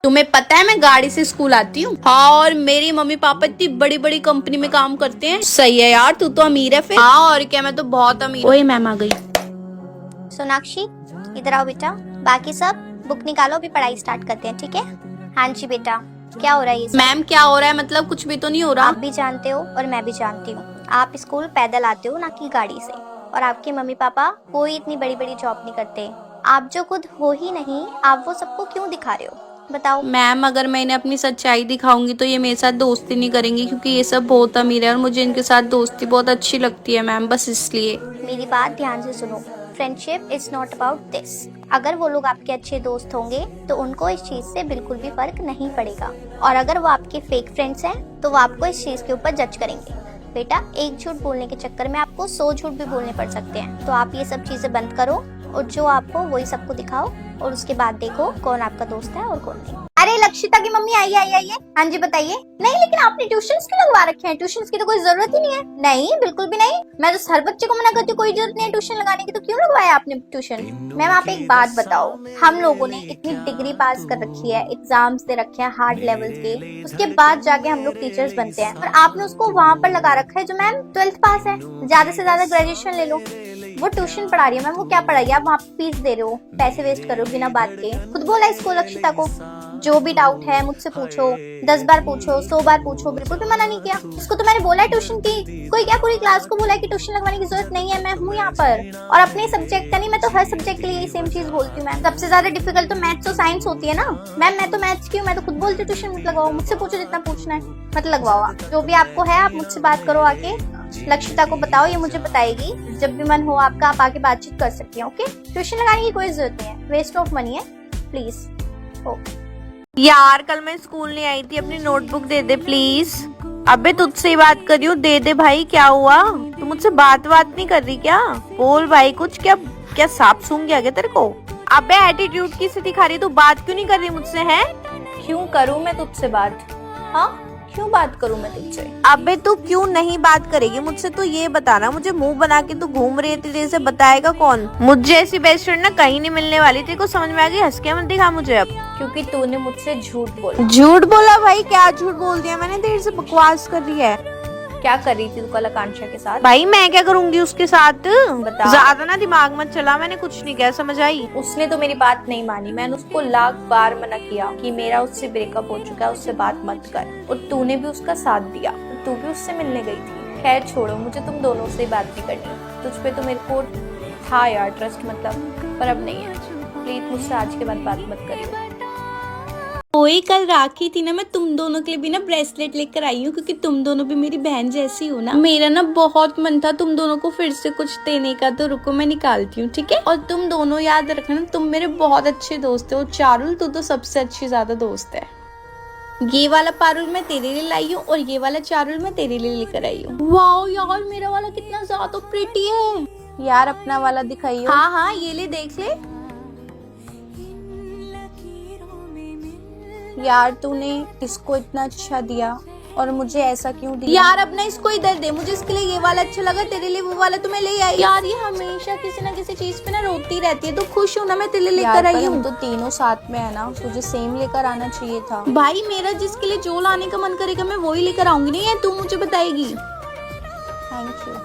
तुम्हें पता है मैं गाड़ी से स्कूल आती हूँ। हाँ, और मेरी मम्मी पापा इतनी बड़ी बड़ी कंपनी में काम करते हैं। सही है यार, तू तो अमीर है फिर। हाँ और क्या, मैं तो बहुत अमीर। ओए मैम आ गई। सोनाक्षी इधर आओ बेटा। बाकी सब बुक निकालो, अभी पढ़ाई स्टार्ट करते हैं, ठीक है? हाँ जी बेटा। क्या हो रहा है ये सब? मैम क्या हो रहा है, मतलब कुछ भी तो नहीं हो रहा। आप भी जानते हो और मैं भी जानती हूँ, आप स्कूल पैदल आते हो ना कि गाड़ी से। और आपके मम्मी पापा कोई इतनी बड़ी बड़ी जॉब नहीं करते। आप जो खुद हो ही नहीं, आप वो सबको क्यों दिखा रहे हो, बताओ? मैम अगर मैं इन्हें अपनी सच्चाई दिखाऊंगी तो ये मेरे साथ दोस्ती नहीं करेंगी, क्योंकि ये सब बहुत अमीर है और मुझे इनके साथ दोस्ती बहुत अच्छी लगती है मैम, बस इसलिए। मेरी बात ध्यान से सुनो, friendship is not about this. अगर वो लोग आपके अच्छे दोस्त होंगे तो उनको इस चीज से बिल्कुल भी फर्क नहीं पड़ेगा, और अगर वो आपके फेक फ्रेंड्स हैं तो वो आपको इस चीज के ऊपर जज करेंगे। बेटा, एक झूठ बोलने के चक्कर में आपको 100 झूठ भी बोलने पड़ सकते हैं। तो आप ये सब चीजें बंद करो और जो आपको वही सबको दिखाओ, और उसके बाद देखो कौन आपका दोस्त है और कौन नहीं। अरे लक्षिता की मम्मी आइए आइए आइए। हाँ जी बताइए। नहीं लेकिन आपने ट्यूशंस क्यों लगवा रखे हैं? ट्यूशंस की तो कोई जरूरत ही नहीं है। नहीं बिल्कुल भी नहीं, मैं तो हर बच्चे को मना करती हूँ, कोई जरूरत नहीं है ट्यूशन लगाने की, तो क्यों लगवाया आपने ट्यूशन? मैम आप एक बात बताओ, हम लोगों ने इतनी डिग्री पास कर रखी है, एग्जाम्स दे रखे हैं हार्ड लेवल के, उसके बाद जाके हम लोग टीचर्स बनते हैं, और आपने उसको वहाँ पर लगा रखा है जो मैम 12th पास है। ज्यादा से ज्यादा ग्रेजुएशन ले लो, वो ट्यूशन पढ़ा रही है मैम, वो क्या पढ़ाई है? आप वहाँ फीस दे रहे हो, पैसे वेस्ट कर रहे हो बिना बात के। खुद बोला इसको लक्षिता को, जो भी डाउट है मुझसे पूछो, 10 बार पूछो, 100 बार पूछो, बिल्कुल भी मना नहीं किया। इसको तो मैंने बोला है ट्यूशन की, कोई क्या पूरी क्लास को बोला है कि ट्यूशन लगवाने की जरूरत नहीं है, मैं हूँ यहाँ पर। और अपने सब्जेक्ट का नहीं, मैं तो हर सब्जेक्ट के लिए यही सेम चीज बोलती हूँ मैम। सबसे ज्यादा डिफिकल्ट तो मैथ्स और साइंस होती है ना मैम, मैं तो मैथ्स की हूँ, मैं तो खुद बोलती हूँ ट्यूशन मत लगाओ, मुझसे पूछो जितना पूछना है, मत लगवाओ। आप जो भी आपको है आप मुझसे बात करो आके, लक्षिता को बताओ, ये मुझे बताएगी। जब भी मन हो आपका आप आके बातचीत कर सकती हैं, ओके? ट्यूशन लगाने की कोई जरूरत नहीं है, वेस्ट ऑफ मनी है, प्लीज। ओके यार कल मैं स्कूल नहीं आई थी, अपनी नोटबुक दे दे प्लीज। अबे तुझसे ही बात कर रही हूँ, दे दे भाई। क्या हुआ, तू मुझसे बात नहीं कर रही क्या? बोल भाई कुछ। क्या क्या सांप सूंघ गया क्या तेरे को? अबे एटीट्यूड की से दिखा रही, तू बात क्यों नहीं कर रही मुझसे? है क्यों करूं मैं तुझसे बात? हाँ क्यों बात करूं मैं तुझसे? अबे तू क्यों नहीं बात करेगी मुझसे, तू ये बताना मुझे। मुंह बना के तू घूम रही है, तेरे से बताएगा कौन? मुझे ऐसी बेस्ट फ्रेंड ना कहीं नहीं मिलने वाली। तेरे को समझ में आ गई? हंस के मत दिखा मुझे अब। क्योंकि तूने मुझसे झूठ बोला। झूठ बोला भाई? क्या झूठ बोल दिया मैंने? देर से बकवास कर रही है। क्या कर रही थी तू कल आकांक्षा के साथ? भाई मैं क्या करूंगी उसके साथ? बता। ज्यादा ना दिमाग मत चला, मैंने कुछ नहीं किया, समझ आई? उसने तो मेरी बात नहीं मानी, मैंने उसको लाख बार मना किया कि मेरा उससे ब्रेकअप हो चुका है, उससे बात मत कर, और तूने भी उसका साथ दिया, तू भी उससे मिलने गई थी। खैर छोड़ो, मुझे तुम दोनों से बात नहीं करनी। तुझ पे तो मेरे को था यार ट्रस्ट, मतलब, पर अब नहीं है। प्लीज मुझसे आज के बाद बात मत करियो। ओए कल राखी थी ना, मैं तुम दोनों के लिए भी ना ब्रेसलेट लेकर आई हूँ, क्योंकि तुम दोनों भी मेरी बहन जैसी हो ना। मेरा ना बहुत मन था तुम दोनों को फिर से कुछ देने का, तो रुको मैं निकालती हूँ, ठीक है? और तुम दोनों याद रखना, तुम मेरे बहुत अच्छे दोस्त हो। चारुल तू तो सबसे अच्छी ज्यादा दोस्त है। ये वाला पारुल मैं तेरे लिए लाई हूँ और ये वाला चारुल मैं तेरे लिए लेकर आई हूँ। वाओ यार, मेरा वाला कितना ज्यादा प्रिटी है यार अपना वाला दिखाइए। हाँ हाँ ये ले, देख ले। यार तूने इसको इतना अच्छा दिया और मुझे ऐसा क्यों दिया? यार अपना इसको इधर दे, मुझे इसके लिए ये वाला अच्छा लगा, तेरे लिए वो वाला तो मैं ले आई। यार ये हमेशा किसी ना किसी चीज पे ना रोती रहती है, तो खुश हूँ ना मैं तेरे लिए लेकर आई हूँ। तो तीनों साथ में है ना, तुझे सेम लेकर आना चाहिए था। भाई मेरा जिसके लिए जो लाने का मन करेगा मैं वही लेकर आऊंगी, नहीं है तू मुझे बताएगी। Thank you.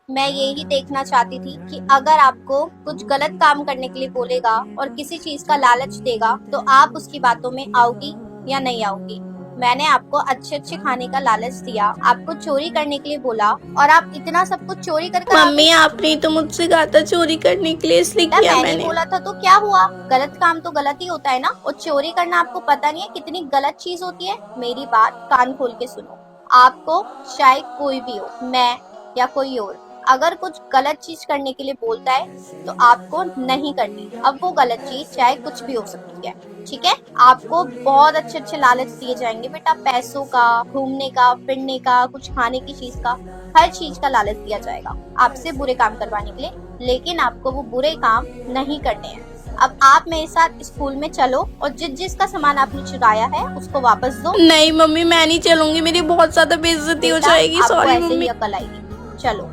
मैं यही देखना चाहती थी कि अगर आपको कुछ गलत काम करने के लिए बोलेगा और किसी चीज का लालच देगा तो आप उसकी बातों में आओगी या नहीं आओगी। मैंने आपको अच्छे अच्छे खाने का लालच दिया, आपको चोरी करने के लिए बोला, और आप इतना सब कुछ चोरी कर मम्मी आपने तो मुझसे कहा था चोरी करने के लिए, इसलिए किया मैंने। बोला था तो क्या हुआ? गलत काम तो गलत ही होता है ना, और चोरी करना आपको पता नहीं है कितनी गलत चीज होती है। मेरी बात कान खोल के सुनो, आपको चाहे कोई भी हो, मैं या कोई और, अगर कुछ गलत चीज करने के लिए बोलता है तो आपको नहीं करनी। अब वो गलत चीज चाहे कुछ भी हो सकती है, ठीक है? आपको बहुत अच्छे अच्छे लालच दिए जाएंगे बेटा, पैसों का, घूमने का, फिरने का, कुछ खाने की चीज का, हर चीज का लालच दिया जाएगा आपसे बुरे काम करवाने के लिए, लेकिन आपको वो बुरे काम नहीं करने हैं। अब आप मेरे साथ स्कूल में चलो और जिसका सामान आपने चुराया है उसको वापस दो। नहीं मम्मी मैं नहीं चलूंगी, मेरी बहुत ज्यादा बेइज्जती हो जाएगी। Sorry mummy. अकल आएगी, चलो।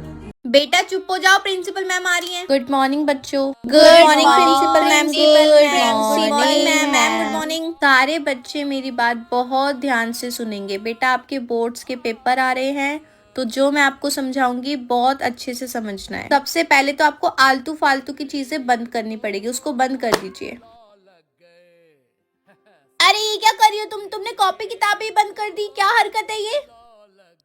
बेटा चुप हो जाओ, प्रिंसिपल मैम आ रही हैं। गुड मॉर्निंग बच्चों। Good morning, principal ma'am. Good morning, ma'am good morning. सारे बच्चे मेरी बात बहुत ध्यान से सुनेंगे। बेटा आपके बोर्ड्स के पेपर आ रहे हैं, तो जो मैं आपको समझाऊंगी बहुत अच्छे से समझना है। सबसे पहले तो आपको आलतू फालतू की चीजें बंद करनी पड़ेगी, उसको बंद कर दीजिए। अरे ये क्या कर रही हो तुमने कॉपी किताबें ही बंद कर दी, क्या हरकत है ये?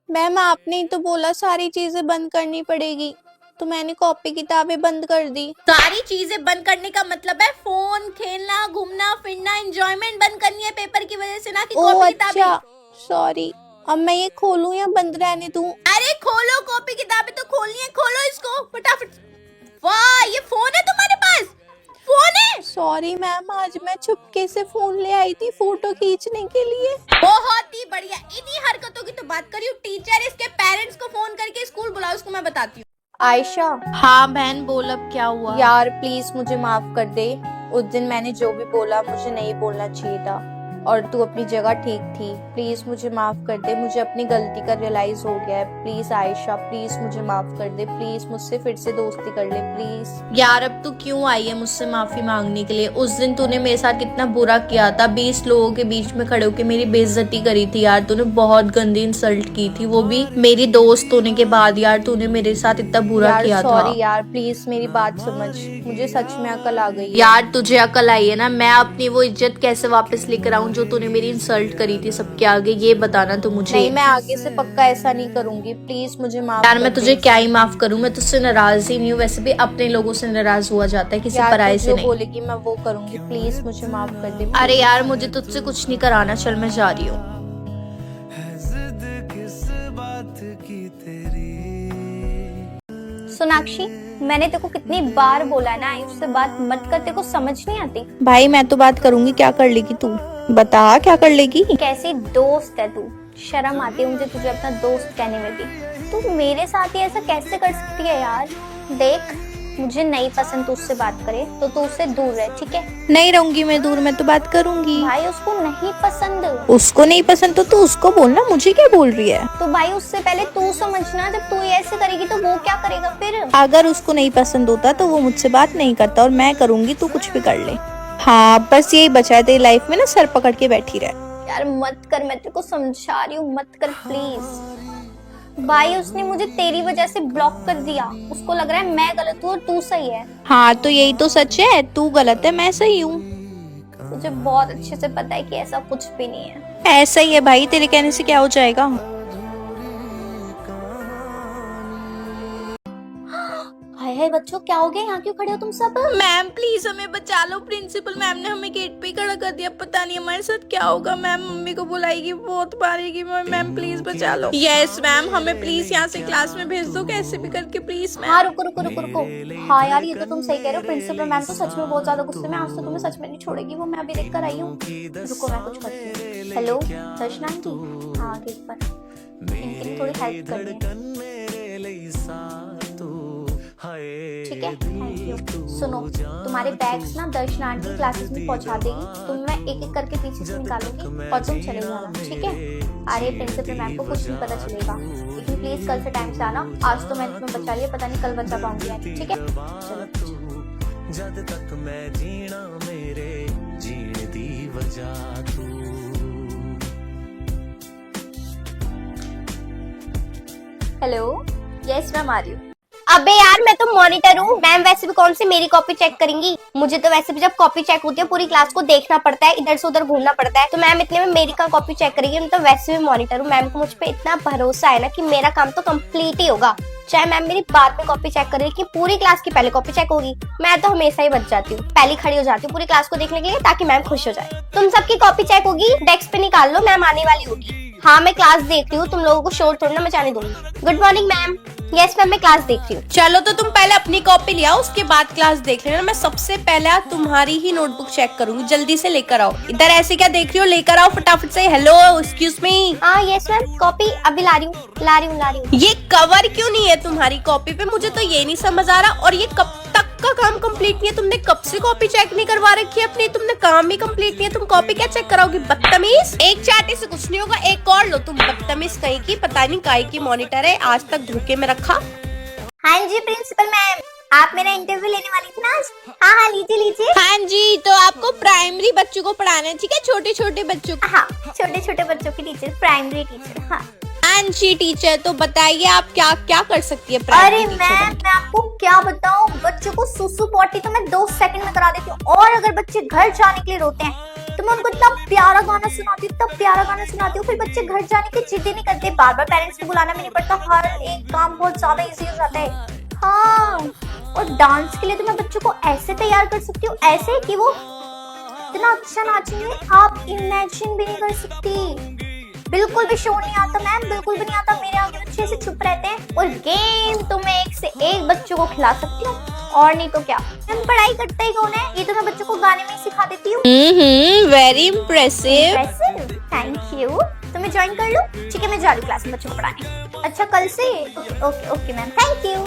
मैम आपने ही तो बोला सारी चीजें बंद करनी पड़ेगी, तो मैंने कॉपी किताबें बंद कर दी। सारी चीजें बंद करने का मतलब है फोन, खेलना, घूमना फिरना, एंजॉयमेंट बंद करनी है पेपर की वजह से, ना कि कॉपी किताबें। अच्छा सॉरी, अब मैं ये खोलूं या बंद रहने दूं? अरे खोलो, कॉपी किताबें तो खोलनी है, खोलो इसको फटाफट। वाह, ये फोन है तुम्हारे पास? फोन है? सॉरी मैम, आज मैं चुपके से फोन ले आई थी फोटो खींचने के लिए। बहुत ही बढ़िया। इन्हीं हरकतों की तो बात करी हूँ। टीचर इसके पेरेंट्स को फोन करके स्कूल बुलाओ, उसको मैं बताती हूँ। आयशा, हाँ बहन बोल, अब क्या हुआ? यार प्लीज मुझे माफ कर दे। उस दिन मैंने जो भी बोला मुझे नहीं बोलना चाहिए था, और तू अपनी जगह ठीक थी। प्लीज मुझे माफ कर दे, मुझे अपनी गलती का रियलाइज हो गया है। प्लीज आयशा, प्लीज मुझे माफ कर दे, प्लीज मुझसे फिर से दोस्ती कर ले प्लीज। यार अब तू क्यों आई है मुझसे माफी मांगने के लिए? उस दिन तूने मेरे साथ कितना बुरा किया था, 20 लोगों के बीच में खड़े होकर मेरी बेइज्जती करी थी यार। तूने बहुत गंदी इंसल्ट की थी, वो भी मेरी दोस्त होने के बाद। यार तूने मेरे साथ इतना बुरा किया था। सॉरी यार, प्लीज मेरी बात समझ, मुझे सच में अकल आ गई है। यार तुझे अकल आई है ना? मैं अपनी वो इज्जत कैसे वापस लेकर आऊं जो तूने मेरी इंसल्ट करी थी सबके आगे, ये बताना तो मुझे। नहीं, मैं आगे से पक्का ऐसा नहीं करूंगी, प्लीज मुझे माफ यार कर मैं दे। तुझे क्या ही माफ करूं, मैं तुझसे नाराज ही नहीं हूँ। वैसे भी अपने लोगों से नाराज हुआ जाता है, किसी यार, पराये तू से जो नहीं। बोलेगी मैं वो करूंगी, प्लीज मुझे माफ कर दे। अरे यार मुझे तुझसे कुछ नहीं कराना, चल मैं जा रही हूँ। सोनाक्षी, मैंने तेको कितनी बार बोला है ना आयुष से बात मत कर, तेको समझ नहीं आती? भाई मैं तो बात करूंगी, क्या कर लेगी तू? बता क्या कर लेगी? कैसी दोस्त है तू? शर्म आती है मुझे तुझे अपना दोस्त कहने में भी। तू मेरे साथ ही ऐसा कैसे कर सकती है यार? देख, मुझे नहीं पसंद तू उससे बात करे तो तू उससे दूर रह, ठीक है? नहीं रहूंगी मैं दूर, मैं तो बात करूंगी। भाई उसको नहीं पसंद। उसको नहीं पसंद तो तू उसको बोलना, मुझे क्या बोल रही है? तो भाई उससे पहले तू समझना, जब तू ये ऐसे करेगी तो वो क्या करेगा फिर? अगर उसको नहीं पसंद होता तो वो मुझसे बात नहीं करता, और मैं करूंगी, तू कुछ भी कर ले। हाँ बस यही बचा है तेरी लाइफ में ना, सर पकड़ के बैठी रहे। यार मत कर, मैं तेरे को समझा रही हूँ, मत कर प्लीज। भाई उसने मुझे तेरी वजह से ब्लॉक कर दिया, उसको लग रहा है मैं गलत हूँ और तू सही है। हाँ तो यही तो सच है, तू गलत है मैं सही हूँ। मुझे बहुत अच्छे से पता है कि ऐसा कुछ भी नहीं है। ऐसा ही है भाई, तेरे कहने से क्या हो जाएगा। हाय हाय बच्चों, क्या हो गया? यहाँ क्यों खड़े हो तुम सब? मैम प्लीज हमें बचा लो, प्रिंसिपल मैम ने हमें गेट पे खड़ा कर दिया, पता नहीं हमारे साथ क्या होगा। मैम मम्मी को बुलाएगी, बहुत मारेगी। मैम प्लीज बचा लो। यस मैम, हमें प्लीज यहाँ से क्लास में भेज दो कैसे भी करके, प्लीज मैम। हाँ रुको रुको रुको रुको। हाँ यार ये तो तुम सही कह रहे हो, प्रिंसिपल मैम तो सच में बहुत ज्यादा गुस्से में, आज तो तुम्हें सच में नहीं छोड़ेगी वो, मैं अभी देख कर आई हूँ। रुको मैं कुछ करती हूँ। हेलो दर्शना आंटी, हाँ गेट पर, इनकी थोड़ी हेल्प करनी है, ठीक है? Thank you. सुनो, तुम्हारे बैग्स ना दर्शना आंटी क्लासेस में पहुंचा देगी, तुम मैं एक एक करके पीछे से निकालूंगी और तुम चले जाना, ठीक है? अरे प्रिंसिपल मैम को कुछ नहीं पता चलेगा, लेकिन प्लीज कल से टाइम से आना। आज तो मैंने तुम्हें बचा लिया, पता नहीं कल बचा पाऊंगी या नहीं, ठीक है? चलो। जद तक मैं जीना मेरे जीने दी वजह तू। हेलो, यस मैम आ रही हूँ। अबे यार मैं तो मॉनिटर हूँ, मैम वैसे भी कौन सी मेरी कॉपी चेक करेंगी? मुझे तो वैसे भी जब कॉपी चेक होती है पूरी क्लास को देखना पड़ता है, इधर से उधर घूमना पड़ता है, तो मैम इतने में मेरी का कॉपी चेक करेगी? मैं तो वैसे भी मॉनिटर हूँ, मैम को मुझ पे इतना भरोसा है ना कि मेरा काम तो कंप्लीट ही होगा। चाहे मैम मेरी बाद में कॉपी चेक करे, कि पूरी क्लास की पहले कॉपी चेक होगी। मैं तो हमेशा ही बच जाती हूँ, पहले खड़ी हो जाती हूँ पूरी क्लास को देखने के लिए, ताकि मैम खुश हो जाए। तुम सबकी कॉपी चेक होगी, डेस्क पे निकाल लो, मैम आने वाली होगी। हाँ मैं क्लास देख रही हूँ, तुम लोगों को शोर थोड़ी ना मचाने दूंगी। Good morning ma'am. Yes ma'am मैं क्लास देख रही हूँ। चलो तो तुम पहले अपनी कॉपी ले आओ, उसके बाद क्लास देख लेना। मैं सबसे पहले तुम्हारी ही नोटबुक चेक करूंगी, जल्दी से लेकर आओ। इधर ऐसे क्या देख रही हो, लेकर आओ फटाफट से। Hello excuse me. हाँ यस मैम, कॉपी अभी ला रही हूँ। ये कवर क्यों नहीं है तुम्हारी कॉपी पे, मुझे तो ये नहीं समझ आ रहा। और ये कब तक का काम कंप्लीट नहीं है? तुमने कब से कॉपी चेक नहीं करवा रखी है अपनी? तुमने काम ही कंप्लीट नहीं है, तुम कॉपी क्या चेक कराओगी? बदतमीज। एक चाटे से कुछ नहीं होगा, एक और लो तुम। बदतमीज कहीं की, पता नहीं काहे की मॉनिटर है, आज तक धोखे में रखा। हाँ जी प्रिंसिपल मैम, आप मेरा इंटरव्यू लेने वाली थी ना आज? हाँ लीजिए लीजिए। हाँ जी, तो आपको प्राइमरी बच्चों को पढ़ाना है, ठीक है, छोटे छोटे बच्चों को। हाँ, छोटे छोटे बच्चों की टीचर, प्राइमरी टीचर। हाँ हाँ जी टीचर, तो बताइए आप क्या क्या कर सकती है अरे प्राइमरी टीचर मैम, मैं आपको क्या बताऊं, बच्चों को सुसु पॉटी तो मैं 2 सेकंड में करा देती हूँ। और अगर बच्चे घर जाने के लिए रोते हैं तो मैं उनको इतना प्यारा गाना सुनाती हूँ, इतना प्यारा गाना सुनाती हूँ, फिर बच्चे घर जाने की जिद ही नहीं करते। बार बार पेरेंट्स को बुलाना भी नहीं पड़ता, हर एक काम बहुत ज्यादा इजी हो जाता है। हाँ, और डांस के लिए तो मैं बच्चों को ऐसे तैयार कर सकती हूँ, ऐसे कि वो इतना अच्छा नाचेंगे आप इमेजिन भी नहीं कर सकती। बिल्कुल भी शोर नहीं आता मैम, बिल्कुल भी नहीं आता। मेरे आगे बच्चे ऐसे चुप रहते हैं। और गेम तो मैं एक से एक बच्चों को खिला सकती हूँ, और नहीं तो क्या। मैम पढ़ाई करता ही कौन है, ये तो मैं बच्चों को गाने में ही सिखा देती हूँ। Very impressive. Thank you. तो मैं ज्वाइन कर लूँ? ठीक है, मैं जा रही हूँ क्लास में बच्चों को पढ़ाने। अच्छा, कल से? Okay okay ma'am, thank you.